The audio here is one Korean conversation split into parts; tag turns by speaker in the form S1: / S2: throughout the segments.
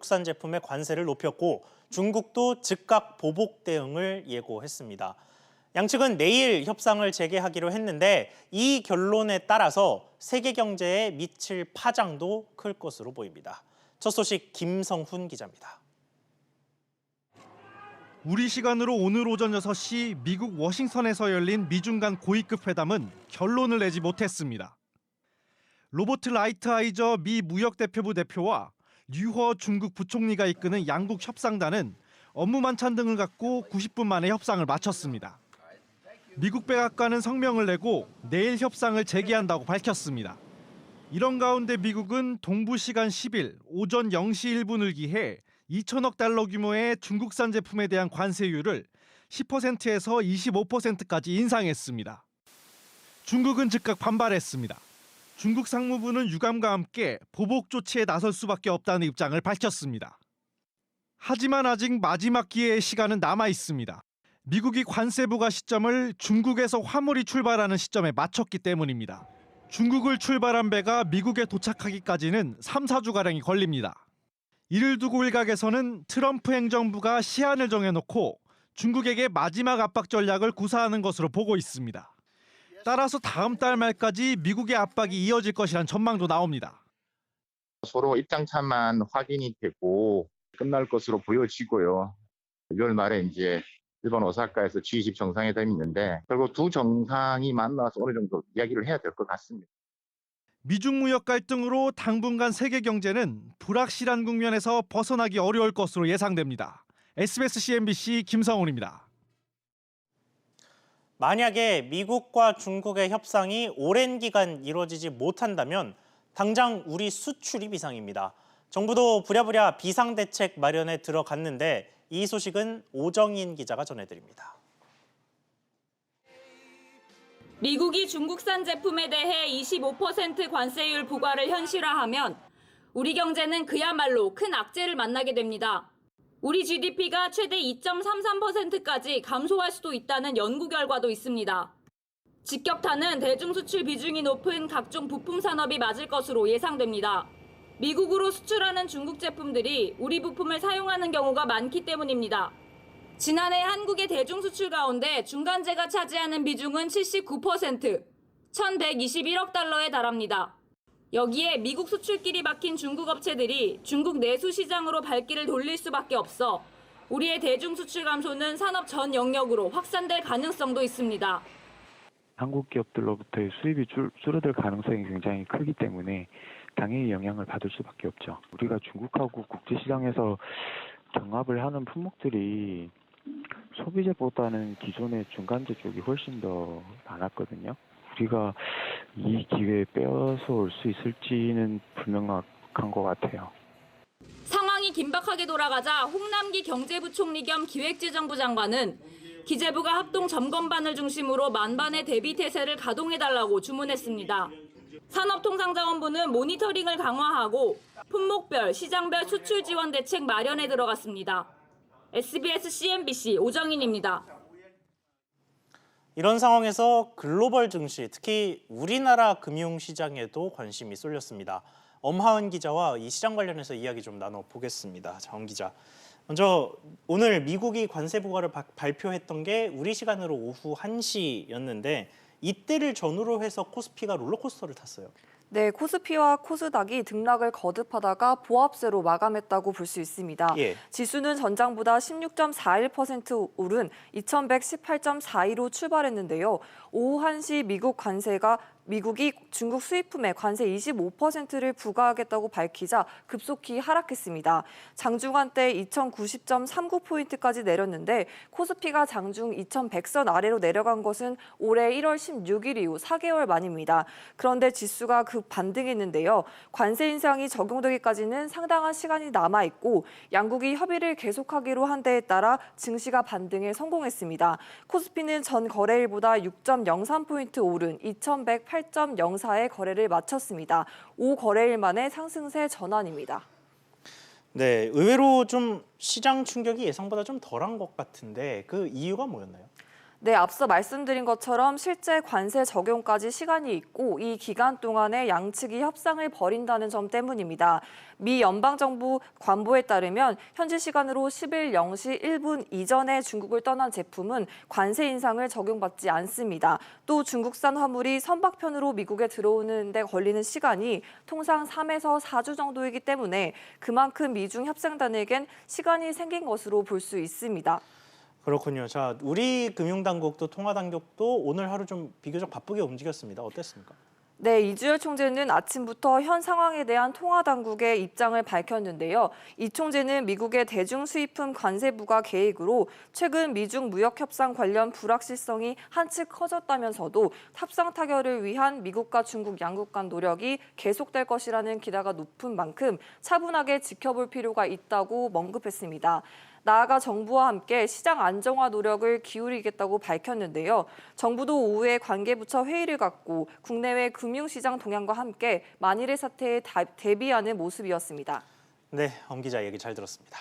S1: 국산 제품의 관세를 높였고 중국도 즉각 보복 대응을 예고했습니다. 양측은 내일 협상을 재개하기로 했는데 이 결론에 따라서 세계 경제에 미칠 파장도 클 것으로 보입니다. 첫 소식 김성훈 기자입니다.
S2: 우리 시간으로 오늘 오전 6시 미국 워싱턴에서 열린 미중 간 고위급 회담은 결론을 내지 못했습니다. 로버트 라이트하이저 미 무역대표부 대표와 류허 중국 부총리가 이끄는 양국 협상단은 업무 만찬 등을 갖고 90분 만에 협상을 마쳤습니다. 미국 백악관은 성명을 내고 내일 협상을 재개한다고 밝혔습니다. 이런 가운데 미국은 동부 시간 10일 오전 0시 1분을 기해 2천억 달러 규모의 중국산 제품에 대한 관세율을 10%에서 25%까지 인상했습니다. 중국은 즉각 반발했습니다. 중국 상무부는 유감과 함께 보복 조치에 나설 수밖에 없다는 입장을 밝혔습니다. 하지만 아직 마지막 기회의 시간은 남아 있습니다. 미국이 관세 부과 시점을 중국에서 화물이 출발하는 시점에 맞췄기 때문입니다. 중국을 출발한 배가 미국에 도착하기까지는 3, 4주가량이 걸립니다. 이를 두고 일각에서는 트럼프 행정부가 시한을 정해놓고 중국에게 마지막 압박 전략을 구사하는 것으로 보고 있습니다. 따라서 다음 달 말까지 미국의 압박이 이어질 것이란 전망도 나옵니다.
S3: 서로 입장차만 확인이 되고 끝날 것으로 보여지고요. 6월 말에 이제 일본 오사카에서 G20 정상회담이 있는데 결국 두 정상이 만나서 어느 정도 이야기를 해야 될 것 같습니다.
S2: 미중 무역 갈등으로 당분간 세계 경제는 불확실한 국면에서 벗어나기 어려울 것으로 예상됩니다. SBS CNBC 김성훈입니다.
S1: 만약에 미국과 중국의 협상이 오랜 기간 이루어지지 못한다면 당장 우리 수출이 비상입니다. 정부도 부랴부랴 비상대책 마련에 들어갔는데 이 소식은 오정인 기자가 전해드립니다.
S4: 미국이 중국산 제품에 대해 25% 관세율 부과를 현실화하면 우리 경제는 그야말로 큰 악재를 만나게 됩니다. 우리 GDP가 최대 2.33%까지 감소할 수도 있다는 연구 결과도 있습니다. 직격탄은 대중수출 비중이 높은 각종 부품 산업이 맞을 것으로 예상됩니다. 미국으로 수출하는 중국 제품들이 우리 부품을 사용하는 경우가 많기 때문입니다. 지난해 한국의 대중수출 가운데 중간재가 차지하는 비중은 79%, 1,121억 달러에 달합니다. 여기에 미국 수출길이 막힌 중국 업체들이 중국 내수 시장으로 발길을 돌릴 수밖에 없어 우리의 대중수출 감소는 산업 전 영역으로 확산될 가능성도 있습니다.
S5: 한국 기업들로부터의 수입이 줄어들 가능성이 굉장히 크기 때문에 당연히 영향을 받을 수밖에 없죠. 우리가 중국하고 국제시장에서 경합을 하는 품목들이 소비재보다는 기존의 중간재 쪽이 훨씬 더 많았거든요. 우리가 이 기회에 빼앗아올 수 있을지는 불명확한 것 같아요.
S4: 상황이 긴박하게 돌아가자 홍남기 경제부총리 겸 기획재정부 장관은 기재부가 합동 점검반을 중심으로 만반의 대비 태세를 가동해달라고 주문했습니다. 산업통상자원부는 모니터링을 강화하고 품목별, 시장별 수출 지원 대책 마련에 들어갔습니다. SBS CNBC 오정인입니다.
S1: 이런 상황에서 글로벌 증시, 특히 우리나라 금융시장에도 관심이 쏠렸습니다. 엄하은 기자와 이 시장 관련해서 이야기 좀 나눠보겠습니다. 정 기자, 먼저 오늘 미국이 관세 부과를 발표했던 게 우리 시간으로 오후 1시였는데 이때를 전후로 해서 코스피가 롤러코스터를 탔어요.
S6: 네, 코스피와 코스닥이 등락을 거듭하다가 보합세로 마감했다고 볼 수 있습니다.
S1: 예.
S6: 지수는 전장보다 16.41% 오른 2118.42로 출발했는데요. 오후 1시 미국이 중국 수입품에 관세 25%를 부과하겠다고 밝히자 급속히 하락했습니다. 장중한 때 2090.39포인트까지 내렸는데 코스피가 장중 2100선 아래로 내려간 것은 올해 1월 16일 이후 4개월 만입니다. 그런데 지수가 급 반등했는데요. 관세 인상이 적용되기까지는 상당한 시간이 남아있고 양국이 협의를 계속하기로 한 데에 따라 증시가 반등에 성공했습니다. 코스피는 전 거래일보다 6.03포인트 오른 2108.04의 거래를 마쳤습니다. 5거래일 만에 상승세 전환입니다.
S1: 네, 의외로 좀 시장 충격이 예상보다 좀 덜한 것 같은데 그 이유가 뭐였나요?
S6: 네, 앞서 말씀드린 것처럼 실제 관세 적용까지 시간이 있고 이 기간 동안에 양측이 협상을 벌인다는 점 때문입니다. 미 연방정부 관보에 따르면 현지 시간으로 10일 0시 1분 이전에 중국을 떠난 제품은 관세 인상을 적용받지 않습니다. 또 중국산 화물이 선박편으로 미국에 들어오는 데 걸리는 시간이 통상 3에서 4주 정도이기 때문에 그만큼 미중 협상단에겐 시간이 생긴 것으로 볼 수 있습니다.
S1: 그렇군요. 자, 우리 금융당국도 통화당국도 오늘 하루 좀 비교적 바쁘게 움직였습니다. 어땠습니까?
S6: 네, 이주열 총재는 아침부터 현 상황에 대한 통화당국의 입장을 밝혔는데요. 이 총재는 미국의 대중수입품 관세 부과 계획으로 최근 미중 무역협상 관련 불확실성이 한층 커졌다면서도 협상 타결을 위한 미국과 중국 양국 간 노력이 계속될 것이라는 기대가 높은 만큼 차분하게 지켜볼 필요가 있다고 언급했습니다. 나아가 정부와 함께 시장 안정화 노력을 기울이겠다고 밝혔는데요. 정부도 오후에 관계부처 회의를 갖고 국내외 금융시장 동향과 함께 만일의 사태에 대비하는 모습이었습니다.
S1: 네, 엄 기자 얘기 잘 들었습니다.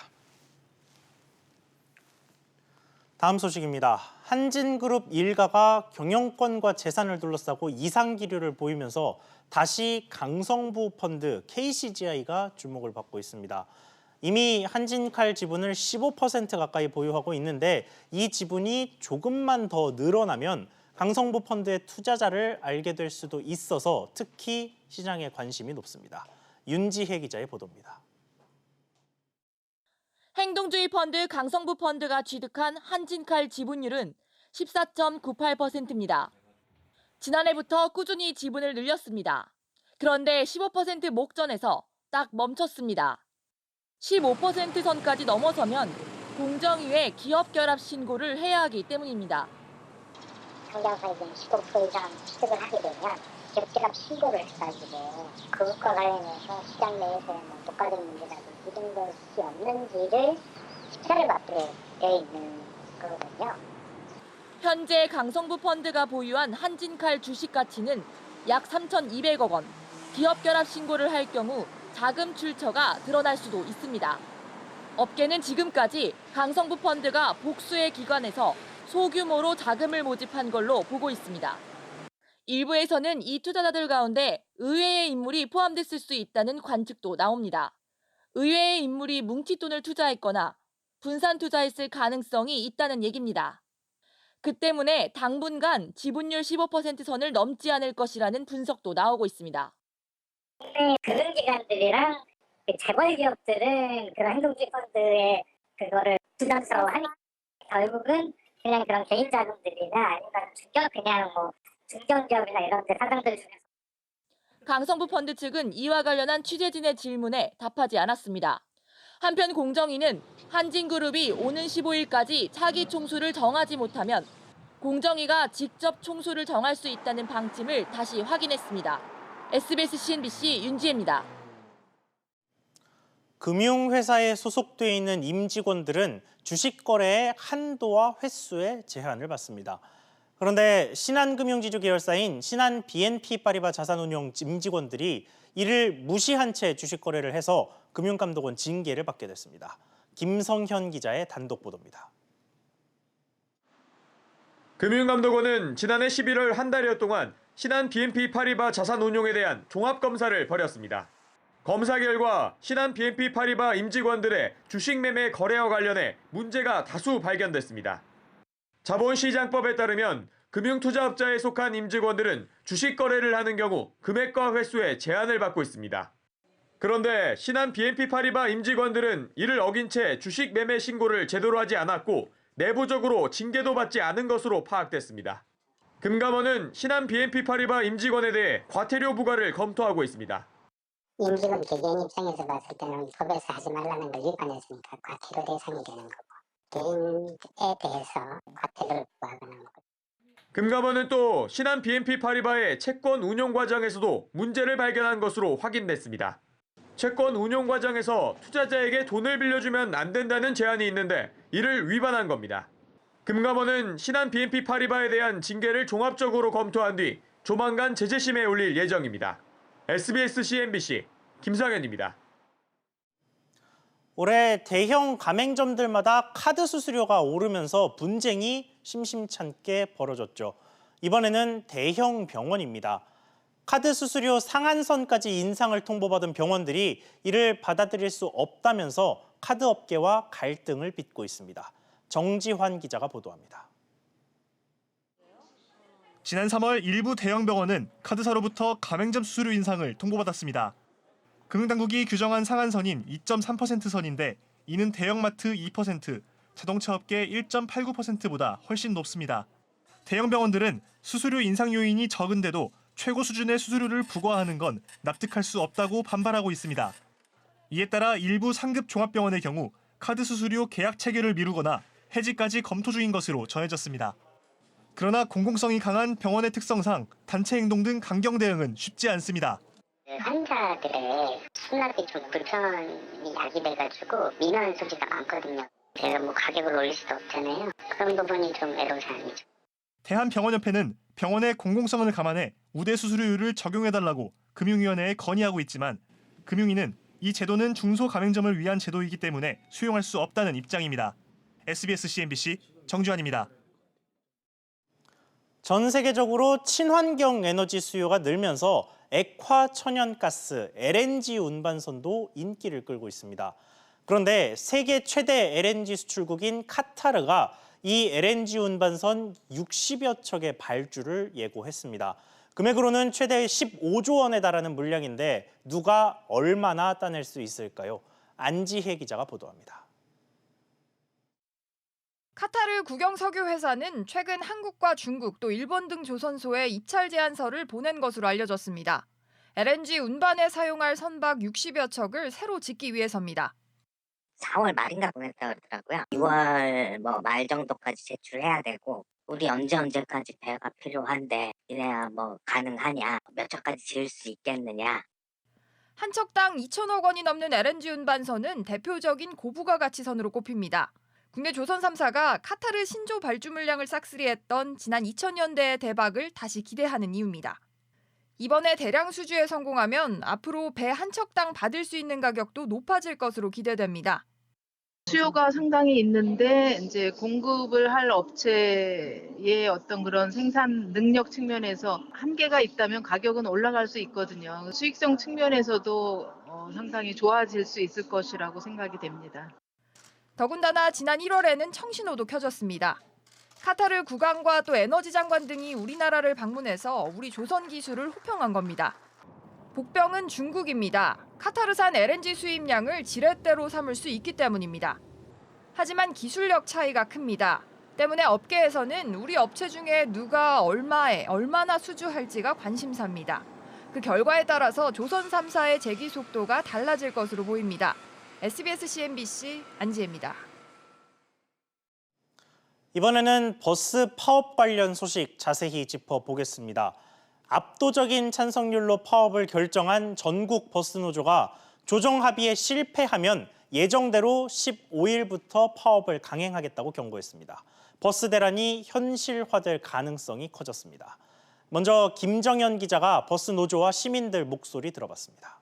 S1: 다음 소식입니다. 한진그룹 일가가 경영권과 재산을 둘러싸고 이상 기류를 보이면서 다시 강성부 펀드 KCGI가 주목을 받고 있습니다. 이미 한진칼 지분을 15% 가까이 보유하고 있는데 이 지분이 조금만 더 늘어나면 강성부 펀드의 투자자를 알게 될 수도 있어서 특히 시장에 관심이 높습니다. 윤지혜 기자의 보도입니다.
S7: 행동주의 펀드 강성부 펀드가 취득한 한진칼 지분율은 14.98%입니다. 지난해부터 꾸준히 지분을 늘렸습니다. 그런데 15% 목전에서 딱 멈췄습니다. 15% 선까지 넘어서면 공정위에 기업 결합 신고를 해야 하기 때문입니다.
S8: 상장사 이제 15% 이상 취득을 하게 되면 기업 결합 신고를 해가지고 그것과 관련해서 시장 내에서의 독과점 문제라든지 이런 것이 없는지를 심사를 받게 되어 있는 거거든요.
S7: 현재 강성부 펀드가 보유한 한진칼 주식 가치는 약 3,200억 원. 기업 결합 신고를 할 경우 자금 출처가 드러날 수도 있습니다. 업계는 지금까지 강성부 펀드가 복수의 기관에서 소규모로 자금을 모집한 걸로 보고 있습니다. 일부에서는 이 투자자들 가운데 의외의 인물이 포함됐을 수 있다는 관측도 나옵니다. 의외의 인물이 뭉칫돈을 투자했거나 분산 투자했을 가능성이 있다는 얘기입니다. 그 때문에 당분간 지분율 15% 선을 넘지 않을 것이라는 분석도 나오고 있습니다.
S8: 금융기관들이랑 재벌 기업들은 그런 행동주의 펀드에 그거를 부담스러워하니까 결국은 그냥 그런 개인 자금들이나 아니면 중견기업이나 이런 데 사장들 중에서
S7: 강성부 펀드 측은 이와 관련한 취재진의 질문에 답하지 않았습니다. 한편 공정위는 한진그룹이 오는 15일까지 차기 총수를 정하지 못하면 공정위가 직접 총수를 정할 수 있다는 방침을 다시 확인했습니다. SBS CNBC 윤지혜입니다.
S1: 금융회사에 소속돼 있는 임직원들은 주식 거래의 한도와 횟수에 제한을 받습니다. 그런데 신한금융지주 계열사인 신한 BNP 파리바 자산운용 임직원들이 이를 무시한 채 주식 거래를 해서 금융감독원 징계를 받게 됐습니다. 김성현 기자의 단독 보도입니다.
S9: 금융감독원은 지난해 11월 한 달여 동안 신한 BNP 파리바 자산운용에 대한 종합검사를 벌였습니다. 검사 결과 신한 BNP 파리바 임직원들의 주식 매매 거래와 관련해 문제가 다수 발견됐습니다. 자본시장법에 따르면 금융투자업자에 속한 임직원들은 주식 거래를 하는 경우 금액과 횟수에 제한을 받고 있습니다. 그런데 신한 BNP 파리바 임직원들은 이를 어긴 채 주식 매매 신고를 제대로 하지 않았고 내부적으로 징계도 받지 않은 것으로 파악됐습니다. 금감원은 신한 BNP 파리바 임직원에 대해 과태료 부과를 검토하고 있습니다.
S8: 임직원 개개인 입장에서 봤을 때는 법에서 하지 말라는 걸 위반했으니까 과태료 대상이 되는 거고 개인에 대해서 과태료를 부과하거나
S9: 금감원은 또 신한 BNP 파리바의 채권 운용 과정에서도 문제를 발견한 것으로 확인됐습니다. 채권 운용 과정에서 투자자에게 돈을 빌려주면 안 된다는 제한이 있는데 이를 위반한 겁니다. 금감원은 신한 BNP 파리바에 대한 징계를 종합적으로 검토한 뒤 조만간 제재심에 올릴 예정입니다. SBS CNBC 김상현입니다.
S1: 올해 대형 가맹점들마다 카드 수수료가 오르면서 분쟁이 심심찮게 벌어졌죠. 이번에는 대형 병원입니다. 카드 수수료 상한선까지 인상을 통보받은 병원들이 이를 받아들일 수 없다면서 카드 업계와 갈등을 빚고 있습니다. 정지환 기자가 보도합니다.
S10: 지난 3월 일부 대형 병원은 카드사로부터 가맹점 수수료 인상을 통보받았습니다. 금융당국이 규정한 상한선인 2.3% 선인데 이는 대형마트 2%, 자동차업계 1.89%보다 훨씬 높습니다. 대형 병원들은 수수료 인상 요인이 적은데도 최고 수준의 수수료를 부과하는 건 납득할 수 없다고 반발하고 있습니다. 이에 따라 일부 상급 종합병원의 경우 카드 수수료 계약 체결을 미루거나 해지까지 검토 중인 것으로 전해졌습니다. 그러나 공공성이 강한 병원의 특성상 단체 행동 등 강경 대응은 쉽지 않습니다.
S8: 환자들의 수납이 좀 불편이 야기돼가지고 민원 소지가 많거든요. 제가 뭐 가격을 올릴 수도 없잖아요. 그런 부분이 좀 애로사항이죠.
S10: 대한병원협회는 병원의 공공성을 감안해 우대 수수료율을 적용해달라고 금융위원회에 건의하고 있지만 금융위는 이 제도는 중소가맹점을 위한 제도이기 때문에 수용할 수 없다는 입장입니다. SBS CNBC 정주환입니다.
S1: 전 세계적으로 친환경 에너지 수요가 늘면서 액화 천연가스 LNG 운반선도 인기를 끌고 있습니다. 그런데 세계 최대 LNG 수출국인 카타르가 이 LNG 운반선 60여 척의 발주를 예고했습니다. 금액으로는 최대 15조 원에 달하는 물량인데 누가 얼마나 따낼 수 있을까요? 안지혜 기자가 보도합니다.
S11: 카타르 국영석유회사는 최근 한국과 중국 또 일본 등 조선소에 입찰 제안서를 보낸 것으로 알려졌습니다. LNG 운반에 사용할 선박 60여 척을 새로 짓기 위해서입니다.
S12: 4월 말인가 보냈다고 그러더라고요. 6월 말 정도까지 제출해야 되고 우리 언제까지 배가 필요한데 이래야 가능하냐, 몇 척까지 지을 수 있겠느냐.
S11: 한 척당 2천억 원이 넘는 LNG 운반선은 대표적인 고부가 가치선으로 꼽힙니다. 국내 조선 3사가 카타르 신조 발주 물량을 싹쓸이했던 지난 2000년대의 대박을 다시 기대하는 이유입니다. 이번에 대량 수주에 성공하면 앞으로 배 한 척당 받을 수 있는 가격도 높아질 것으로 기대됩니다.
S13: 수요가 상당히 있는데 이제 공급을 할 업체의 어떤 그런 생산 능력 측면에서 한계가 있다면 가격은 올라갈 수 있거든요. 수익성 측면에서도 상당히 좋아질 수 있을 것이라고 생각이 됩니다.
S11: 더군다나 지난 1월에는 청신호도 켜졌습니다. 카타르 국왕과 또 에너지 장관 등이 우리나라를 방문해서 우리 조선 기술을 호평한 겁니다. 복병은 중국입니다. 카타르산 LNG 수입량을 지렛대로 삼을 수 있기 때문입니다. 하지만 기술력 차이가 큽니다. 때문에 업계에서는 우리 업체 중에 누가 얼마나 수주할지가 관심사입니다. 그 결과에 따라서 조선 3사의 재기 속도가 달라질 것으로 보입니다. SBS CNBC 안지혜입니다.
S1: 이번에는 버스 파업 관련 소식 자세히 짚어보겠습니다. 압도적인 찬성률로 파업을 결정한 전국 버스노조가 조정 합의에 실패하면 예정대로 15일부터 파업을 강행하겠다고 경고했습니다. 버스 대란이 현실화될 가능성이 커졌습니다. 먼저 김정현 기자가 버스노조와 시민들 목소리 들어봤습니다.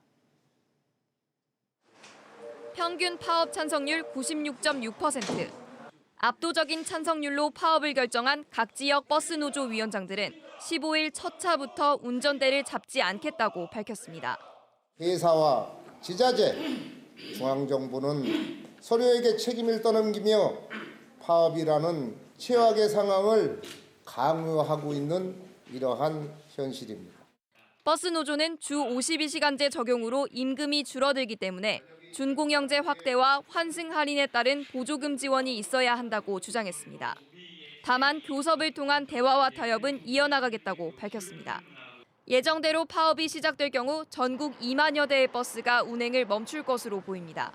S14: 평균 파업 찬성률 96.6%. 압도적인 찬성률로 파업을 결정한 각 지역 버스노조 위원장들은 15일 첫 차부터 운전대를 잡지 않겠다고 밝혔습니다.
S15: 회사와 지자체, 중앙정부는 서로에게 책임을 떠넘기며 파업이라는 최악의 상황을 강요하고 있는 이러한 현실입니다.
S14: 버스노조는 주 52시간제 적용으로 임금이 줄어들기 때문에 준공영제 확대와 환승 할인에 따른 보조금 지원이 있어야 한다고 주장했습니다. 다만 교섭을 통한 대화와 타협은 이어나가겠다고 밝혔습니다. 예정대로 파업이 시작될 경우 전국 2만여 대의 버스가 운행을 멈출 것으로 보입니다.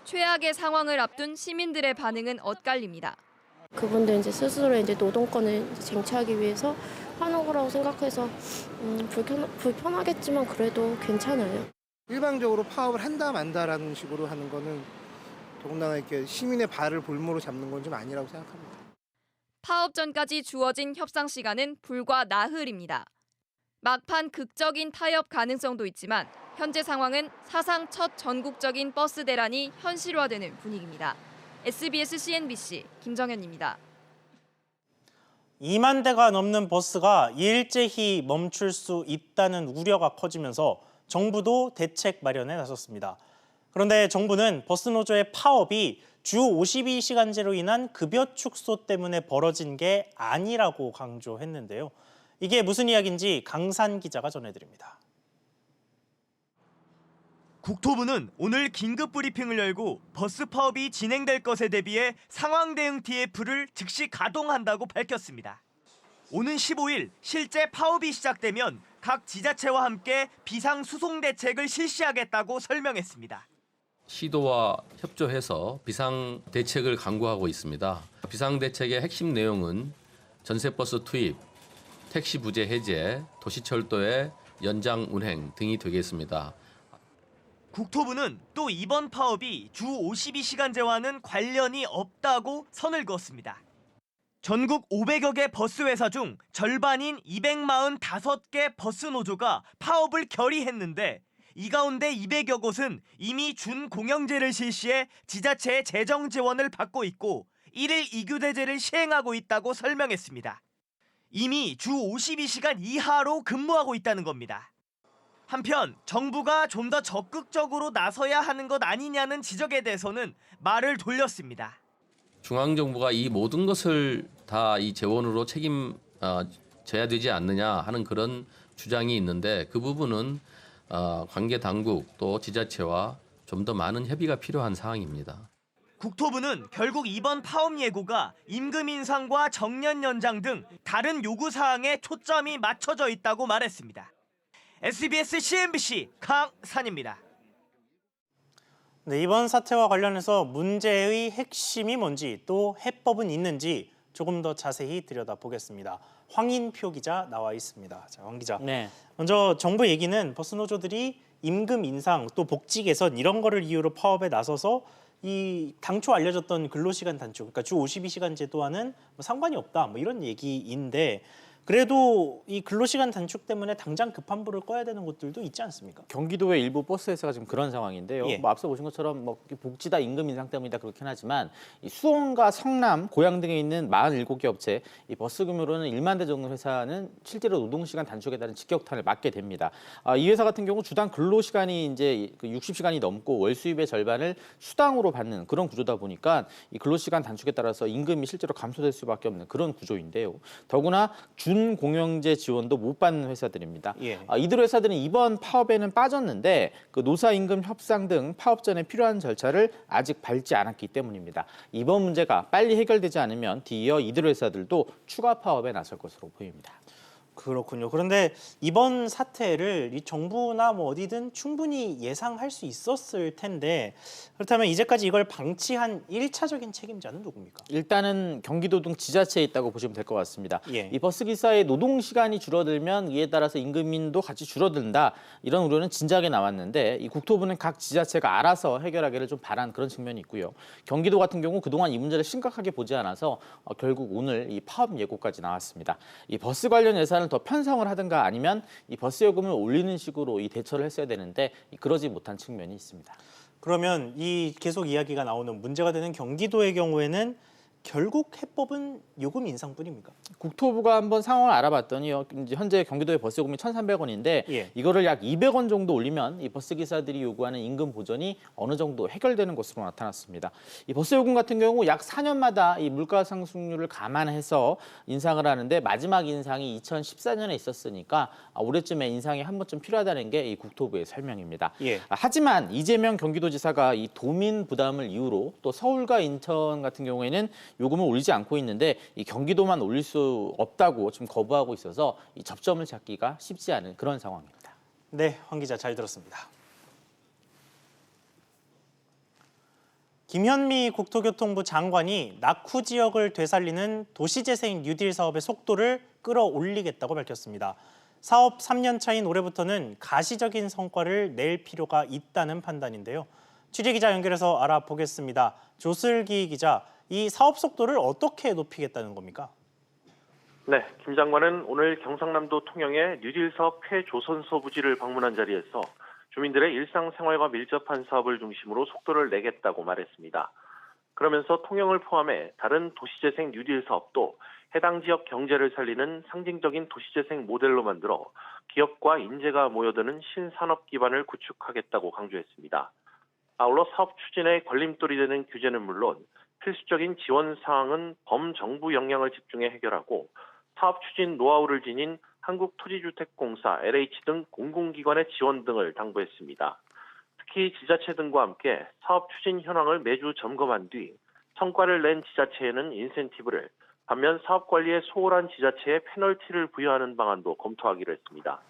S14: 최악의 상황을 앞둔 시민들의 반응은 엇갈립니다.
S16: 그분들 스스로 노동권을 쟁취하기 위해서 하는 거라고 생각해서 불편하겠지만 그래도 괜찮아요.
S17: 일방적으로 파업을 한다 만다라는 식으로 하는 거는 더군다나 이렇게 시민의 발을 볼모로 잡는 건 좀 아니라고 생각합니다.
S14: 파업 전까지 주어진 협상 시간은 불과 나흘입니다. 막판 극적인 타협 가능성도 있지만 현재 상황은 사상 첫 전국적인 버스 대란이 현실화되는 분위기입니다. SBS CNBC 김정현입니다.
S1: 2만 대가 넘는 버스가 일제히 멈출 수 있다는 우려가 커지면서 정부도 대책 마련에 나섰습니다. 그런데 정부는 버스 노조의 파업이 주 52시간제로 인한 급여 축소 때문에 벌어진 게 아니라고 강조했는데요. 이게 무슨 이야기인지 강산 기자가 전해드립니다.
S18: 국토부는 오늘 긴급 브리핑을 열고 버스 파업이 진행될 것에 대비해 상황 대응 TF를 즉시 가동한다고 밝혔습니다. 오는 15일 실제 파업이 시작되면 각 지자체와 함께 비상 수송 대책을 실시하겠다고 설명했습니다.
S19: 시도와 협조해서 비상 대책을 강구하고 있습니다. 비상 대책의 핵심 내용은 전세버스 투입, 택시 부재 해제, 도시철도의 연장 운행 등이 되겠습니다.
S18: 국토부는 또 이번 파업이 주 52시간제와는 관련이 없다고 선을 그었습니다. 전국 500여 개 버스 회사 중 절반인 245개 버스 노조가 파업을 결의했는데 이 가운데 200여 곳은 이미 준공영제를 실시해 지자체의 재정 지원을 받고 있고 1일 2교대제를 시행하고 있다고 설명했습니다. 이미 주 52시간 이하로 근무하고 있다는 겁니다. 한편 정부가 좀 더 적극적으로 나서야 하는 것 아니냐는 지적에 대해서는 말을 돌렸습니다.
S19: 중앙정부가 이 모든 것을 다 이 재원으로 책임져야 되지 않느냐 하는 그런 주장이 있는데 그 부분은 관계 당국 또 지자체와 좀 더 많은 협의가 필요한 사항입니다.
S18: 국토부는 결국 이번 파업 예고가 임금 인상과 정년 연장 등 다른 요구 사항에 초점이 맞춰져 있다고 말했습니다. SBS CNBC 강산입니다.
S1: 네, 이번 사태와 관련해서 문제의 핵심이 뭔지 또 해법은 있는지 조금 더 자세히 들여다보겠습니다. 황인표 기자 나와 있습니다. 자, 황 기자.
S20: 네.
S1: 먼저 정부 얘기는 버스 노조들이 임금 인상 또 복지 개선 이런 거를 이유로 파업에 나서서 이 당초 알려졌던 근로시간 단축, 그러니까 주 52시간 제도와는 뭐 상관이 없다, 뭐 이런 얘기인데 그래도 이 근로시간 단축 때문에 당장 급한 불을 꺼야 되는 곳들도 있지 않습니까?
S20: 경기도의 일부 버스 회사가 지금 그런 상황인데요.
S1: 예.
S20: 뭐 앞서 보신 것처럼 뭐 복지다 임금 인상 때문이다 그렇긴 하지만 이 수원과 성남, 고양 등에 있는 47개 업체 이 버스 규모로는 1만 대 정도 회사는 실제로 노동시간 단축에 따른 직격탄을 맞게 됩니다. 이 회사 같은 경우 주당 근로시간이 이제 60시간이 넘고 월 수입의 절반을 수당으로 받는 그런 구조다 보니까 이 근로시간 단축에 따라서 임금이 실제로 감소될 수밖에 없는 그런 구조인데요. 더구나 준공영제 지원도 못 받는 회사들입니다.
S1: 예.
S20: 이들 회사들은 이번 파업에는 빠졌는데 그 노사임금 협상 등 파업 전에 필요한 절차를 아직 밟지 않았기 때문입니다. 이번 문제가 빨리 해결되지 않으면 뒤이어 이들 회사들도 추가 파업에 나설 것으로 보입니다.
S1: 그렇군요. 그런데 이번 사태를 이 정부나 뭐 어디든 충분히 예상할 수 있었을 텐데 그렇다면 이제까지 이걸 방치한 1차적인 책임자는 누굽니까?
S20: 일단은 경기도 등 지자체에 있다고 보시면 될 것 같습니다.
S1: 예.
S20: 이 버스 기사의 노동 시간이 줄어들면 이에 따라서 임금도 같이 줄어든다 이런 우려는 진작에 나왔는데 이 국토부는 각 지자체가 알아서 해결하기를 좀 바란 그런 측면이 있고요. 경기도 같은 경우 그동안 이 문제를 심각하게 보지 않아서 결국 오늘 이 파업 예고까지 나왔습니다. 이 버스 관련 예산을 더 편성을 하든가 아니면 이 버스 요금을 올리는 식으로 이 대처를 했어야 되는데 그러지 못한 측면이 있습니다.
S1: 그러면 이 계속 이야기가 나오는 문제가 되는 경기도의 경우에는 결국 해법은 요금 인상뿐입니까?
S20: 국토부가 한번 상황을 알아봤더니요. 이제 현재 경기도의 버스 요금이 1,300원인데
S1: 예.
S20: 이거를 약 200원 정도 올리면 이 버스 기사들이 요구하는 임금 보전이 어느 정도 해결되는 것으로 나타났습니다. 이 버스 요금 같은 경우 약 4년마다 이 물가 상승률을 감안해서 인상을 하는데 마지막 인상이 2014년에 있었으니까 올해쯤에 인상이 한 번쯤 필요하다는 게 이 국토부의 설명입니다.
S1: 예.
S20: 하지만 이재명 경기도지사가 이 도민 부담을 이유로 또 서울과 인천 같은 경우에는 요금을 올리지 않고 있는데 이 경기도만 올릴 수 없다고 지금 거부하고 있어서 이 접점을 찾기가 쉽지 않은 그런 상황입니다.
S1: 네, 황 기자 잘 들었습니다. 김현미 국토교통부 장관이 낙후 지역을 되살리는 도시재생 뉴딜 사업의 속도를 끌어올리겠다고 밝혔습니다. 사업 3년 차인 올해부터는 가시적인 성과를 낼 필요가 있다는 판단인데요. 취재기자 연결해서 알아보겠습니다. 조슬기 기자, 이 사업 속도를 어떻게 높이겠다는 겁니까?
S21: 네, 김 장관은 오늘 경상남도 통영의 뉴딜 사업 폐조선소 부지를 방문한 자리에서 주민들의 일상생활과 밀접한 사업을 중심으로 속도를 내겠다고 말했습니다. 그러면서 통영을 포함해 다른 도시재생 뉴딜 사업도 해당 지역 경제를 살리는 상징적인 도시재생 모델로 만들어 기업과 인재가 모여드는 신산업 기반을 구축하겠다고 강조했습니다. 아울러 사업 추진에 걸림돌이 되는 규제는 물론 필수적인 지원 사항은 범정부 역량을 집중해 해결하고 사업 추진 노하우를 지닌 한국토지주택공사, LH 등 공공기관의 지원 등을 당부했습니다. 특히 지자체 등과 함께 사업 추진 현황을 매주 점검한 뒤 성과를 낸 지자체에는 인센티브를, 반면 사업 관리에 소홀한 지자체에 페널티를 부여하는 방안도 검토하기로 했습니다.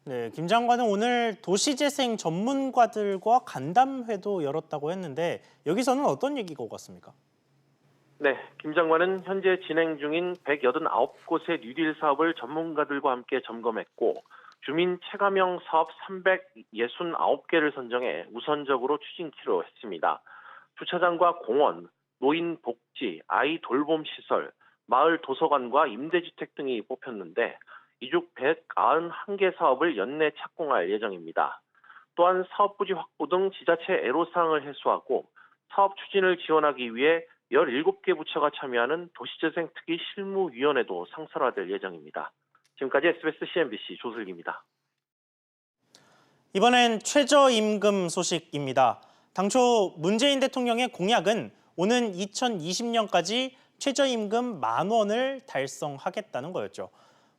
S1: 네, 김 장관은 오늘 도시재생 전문가들과 간담회도 열었다고 했는데 여기서는 어떤 얘기가 오갔습니까?
S21: 네, 김 장관은 현재 진행 중인 189곳의 뉴딜 사업을 전문가들과 함께 점검했고 주민 체감형 사업 369개를 선정해 우선적으로 추진키로 했습니다. 주차장과 공원, 노인 복지, 아이 돌봄 시설, 마을 도서관과 임대주택 등이 뽑혔는데 이중 191개 사업을 연내 착공할 예정입니다. 또한 사업부지 확보 등 지자체 애로사항을 해소하고 사업 추진을 지원하기 위해 17개 부처가 참여하는 도시재생 특위 실무위원회도 상설화될 예정입니다. 지금까지 SBS CNBC 조슬기입니다.
S1: 이번엔 최저임금 소식입니다. 당초 문재인 대통령의 공약은 오는 2020년까지 최저임금 10,000원을 달성하겠다는 거였죠.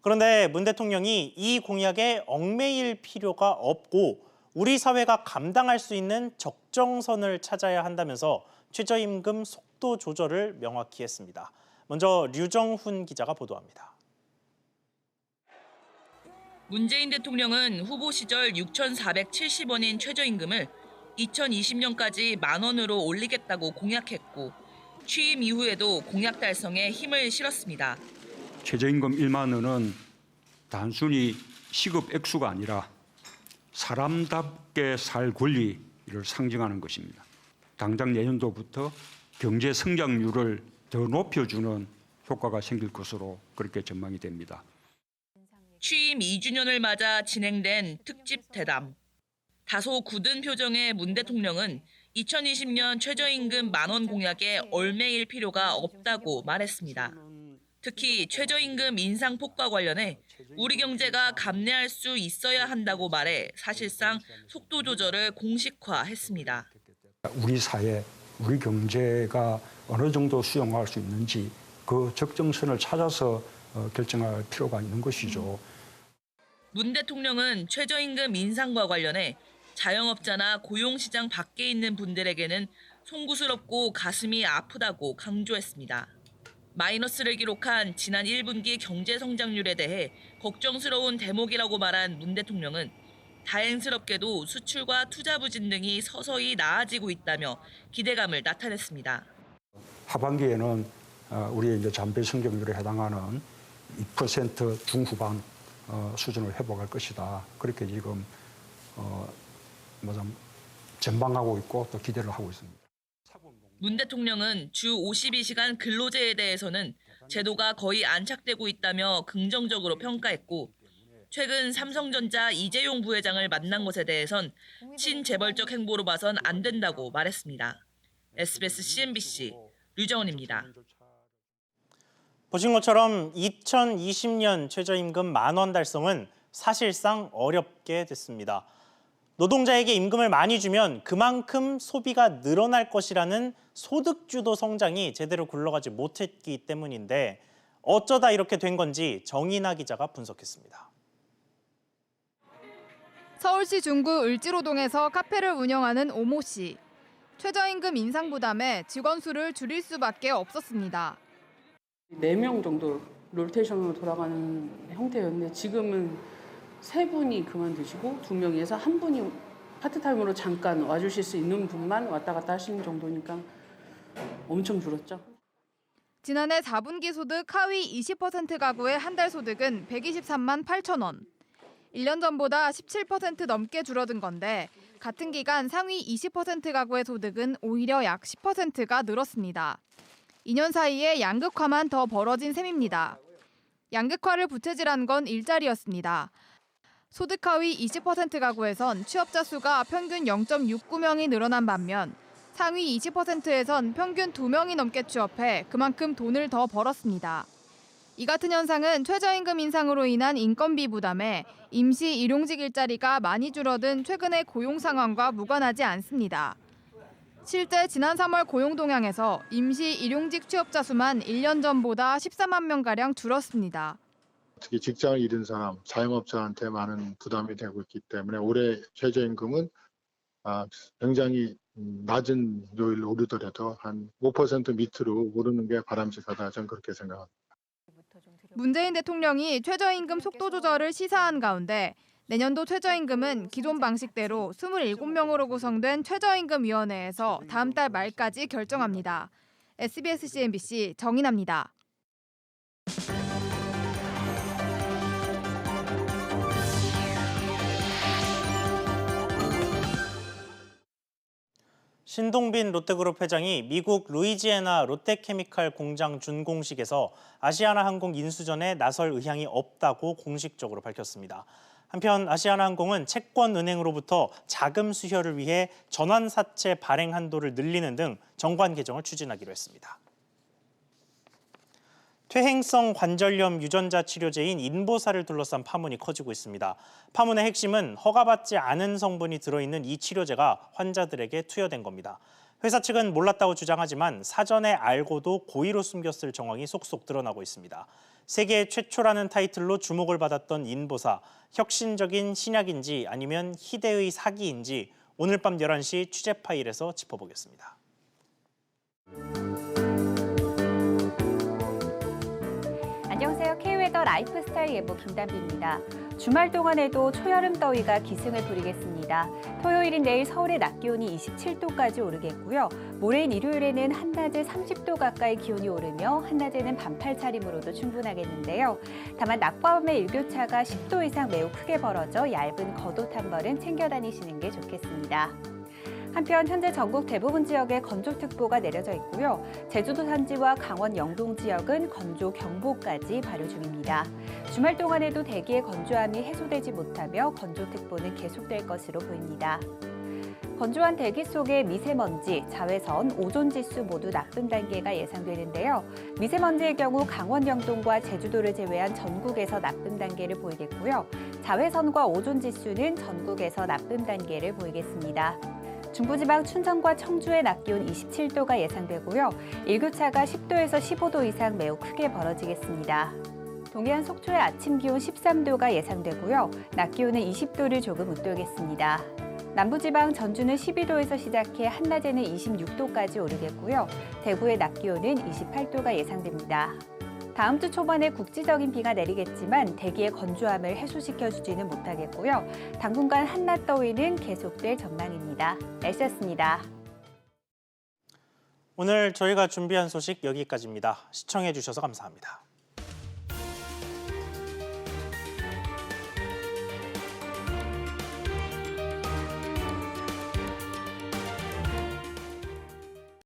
S1: 그런데 문 대통령이 이 공약에 얽매일 필요가 없고 우리 사회가 감당할 수 있는 적정선을 찾아야 한다면서 최저임금 속도 조절을 명확히 했습니다. 먼저 류정훈 기자가 보도합니다.
S3: 문재인 대통령은 후보 시절 6,470원인 최저임금을 2020년까지 10,000원으로 올리겠다고 공약했고 취임 이후에도 공약 달성에 힘을 실었습니다.
S22: 최저임금 1만 원은 단순히 시급 액수가 아니라 사람답게 살 권리를 상징하는 것입니다. 당장 내년도부터 경제 성장률을 더 높여주는 효과가 생길 것으로 그렇게 전망이 됩니다.
S3: 취임 2주년을 맞아 진행된 특집 대담. 다소 굳은 표정의 문 대통령은 2020년 최저임금 10,000원 공약에 얽매일 필요가 없다고 말했습니다. 특히 최저임금 인상 폭과 관련해 우리 경제가 감내할 수 있어야 한다고 말해 사실상 속도 조절을 공식화했습니다.
S22: 우리 사회, 우리 경제가 어느 정도 수용할 수 있는지 그 적정선을 찾아서 결정할 필요가 있는 것이죠.
S3: 문 대통령은 최저임금 인상과 관련해 자영업자나 고용시장 밖에 있는 분들에게는 송구스럽고 가슴이 아프다고 강조했습니다. 마이너스를 기록한 지난 1분기 경제 성장률에 대해 걱정스러운 대목이라고 말한 문 대통령은 다행스럽게도 수출과 투자 부진 등이 서서히 나아지고 있다며 기대감을 나타냈습니다.
S22: 하반기에는 우리의 이제 잠재 성장률에 해당하는 2% 중후반 수준을 회복할 것이다. 그렇게 지금 전망하고 있고 또 기대를 하고 있습니다.
S3: 문 대통령은 주 52시간 근로제에 대해서는 제도가 거의 안착되고 있다며 긍정적으로 평가했고 최근 삼성전자 이재용 부회장을 만난 것에 대해선 친재벌적 행보로 봐선 안 된다고 말했습니다. SBS CNBC 류정은입니다.
S1: 보신 것처럼 2020년 최저임금 10,000원 달성은 사실상 어렵게 됐습니다. 노동자에게 임금을 많이 주면 그만큼 소비가 늘어날 것이라는 소득주도 성장이 제대로 굴러가지 못했기 때문인데 어쩌다 이렇게 된 건지 정인아 기자가 분석했습니다.
S11: 서울시 중구 을지로동에서 카페를 운영하는 오모 씨. 최저임금 인상 부담에 직원 수를 줄일 수밖에 없었습니다.
S23: 4명 정도 로테이션으로 돌아가는 형태였는데 지금은 3분이 그만두시고 2명에서 1분이 파트타임으로 잠깐 와주실 수 있는 분만 왔다 갔다 하시는 정도니까 엄청 줄었죠.
S11: 지난해 4분기 소득 하위 20% 가구의 한 달 소득은 123만 8천 원. 1년 전보다 17% 넘게 줄어든 건데 같은 기간 상위 20% 가구의 소득은 오히려 약 10%가 늘었습니다. 2년 사이에 양극화만 더 벌어진 셈입니다. 양극화를 부채질한 건 일자리였습니다. 소득 하위 20% 가구에선 취업자 수가 평균 0.69명이 늘어난 반면 상위 20%에선 평균 2명이 넘게 취업해 그만큼 돈을 더 벌었습니다. 이 같은 현상은 최저임금 인상으로 인한 인건비 부담에 임시 일용직 일자리가 많이 줄어든 최근의 고용 상황과 무관하지 않습니다. 실제 지난 3월 고용 동향에서 임시 일용직 취업자 수만 1년 전보다 14만 명가량 줄었습니다.
S2: 특히 직장을 잃은 사람, 자영업자한테 많은 부담이 되고 있기 때문에 올해 최저임금은 굉장히 낮은 요일로 오르더라도 한 5% 밑으로 오르는 게 바람직하다. 저는 그렇게 생각합니다.
S11: 문재인 대통령이 최저임금 속도 조절을 시사한 가운데 내년도 최저임금은 기존 방식대로 27명으로 구성된 최저임금위원회에서 다음 달 말까지 결정합니다. SBS CNBC 정인아입니다.
S1: 신동빈 롯데그룹 회장이 미국 루이지애나 롯데케미칼 공장 준공식에서 아시아나항공 인수전에 나설 의향이 없다고 공식적으로 밝혔습니다. 한편 아시아나항공은 채권은행으로부터 자금 수혈을 위해 전환사채 발행 한도를 늘리는 등 정관 개정을 추진하기로 했습니다. 퇴행성 관절염 유전자 치료제인 인보사를 둘러싼 파문이 커지고 있습니다. 파문의 핵심은 허가받지 않은 성분이 들어있는 이 치료제가 환자들에게 투여된 겁니다. 회사 측은 몰랐다고 주장하지만 사전에 알고도 고의로 숨겼을 정황이 속속 드러나고 있습니다. 세계 최초라는 타이틀로 주목을 받았던 인보사, 혁신적인 신약인지 아니면 희대의 사기인지 오늘 밤 11시 취재 파일에서 짚어보겠습니다.
S4: 안녕하세요. K웨더 라이프스타일 예보 김단비입니다. 주말 동안에도 초여름 더위가 기승을 부리겠습니다. 토요일인 내일 서울의 낮 기온이 27도까지 오르겠고요. 모레인 일요일에는 한낮에 30도 가까이 기온이 오르며 한낮에는 반팔 차림으로도 충분하겠는데요. 다만 낮과 밤의 일교차가 10도 이상 매우 크게 벌어져 얇은 겉옷 한 벌은 챙겨 다니시는 게 좋겠습니다. 한편 현재 전국 대부분 지역에 건조특보가 내려져 있고요. 제주도 산지와 강원 영동 지역은 건조경보까지 발효 중입니다. 주말 동안에도 대기의 건조함이 해소되지 못하며 건조특보는 계속될 것으로 보입니다. 건조한 대기 속에 미세먼지, 자외선, 오존지수 모두 나쁨 단계가 예상되는데요. 미세먼지의 경우 강원 영동과 제주도를 제외한 전국에서 나쁨 단계를 보이겠고요. 자외선과 오존지수는 전국에서 나쁨 단계를 보이겠습니다. 중부지방 춘천과 청주의 낮 기온 27도가 예상되고요. 일교차가 10도에서 15도 이상 매우 크게 벌어지겠습니다. 동해안 속초의 아침 기온 13도가 예상되고요. 낮 기온은 20도를 조금 웃돌겠습니다. 남부지방 전주는 12도에서 시작해 한낮에는 26도까지 오르겠고요. 대구의 낮 기온은 28도가 예상됩니다. 다음 주 초반에 국지적인 비가 내리겠지만 대기의 건조함을 해소시켜주지는 못하겠고요. 당분간 한낮 더위는 계속될 전망입니다. 날씨였습니다.
S1: 오늘 저희가 준비한 소식 여기까지입니다. 시청해주셔서 감사합니다.